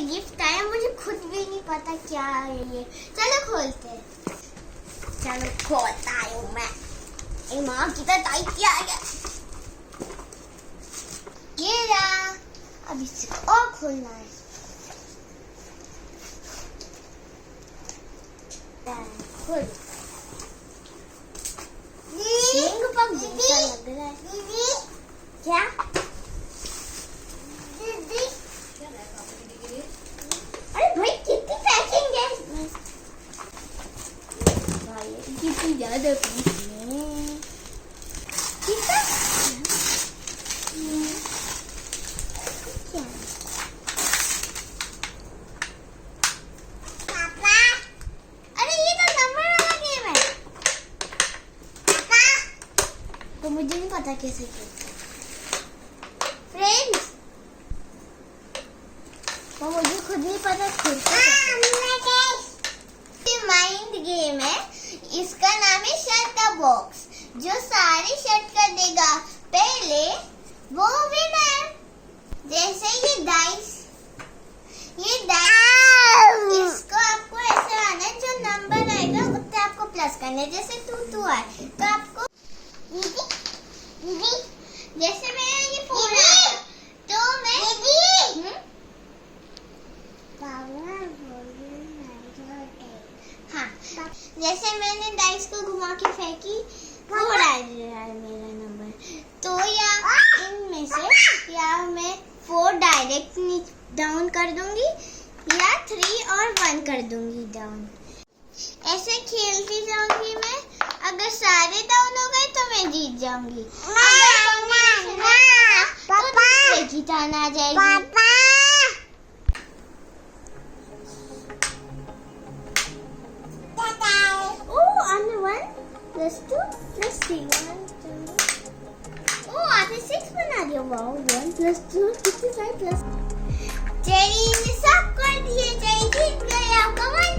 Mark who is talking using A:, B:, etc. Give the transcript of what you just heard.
A: Gift आया, मुझे खुद भी नहीं पता क्या है ये। चलो खोलते हैं। चलो खोलता हूँ मैं। माँ कितना टाइट किया गया। ये रहा, अब इसको और खोलना है। खोल। रिंग पक जैसा लग रहा है। क्या? अरे भाई कितनी पैकिंग है इसमें? भाई कितनी ज्यादा पीस में। कितना? क्या? पापा, अरे ये तो नंबर वाला गेम है। पापा, तो मुझे नहीं पता कैसे खेलते हैं। फ्रेंड्स, वो मुझे खुद नहीं पता खेलते माइंड गेम है। इसका नाम है शट द बॉक्स। जो सारे शट कर देगा पहले वो विनर। जैसे ये डाइस, इसको आपको ऐसे आना है, जो नंबर आएगा उससे आपको प्लस करना है। जैसे 2 आए तो आपको, जैसे मैं ये 4 आया तो मैं हाँ, जैसे मैंने डाइस को घुमा के फेंकी, 4 आ गया मेरा नंबर। तो या इनमें से या मैं 4 डायरेक्ट डाउन कर दूंगी या 3 और 1 कर दूंगी डाउन। ऐसे खेलती जाऊंगी मैं। अगर सारे डाउन हो गए तो मैं जीत जाऊंगी। तो दूसरे की टर्न आ जाएगी। +2 +3 1 2 आपने 6 बना दिया। Wow, 1 + 2 55 plus. जेरी ने सब कर दिए। जेरी जीत गया। कमाल।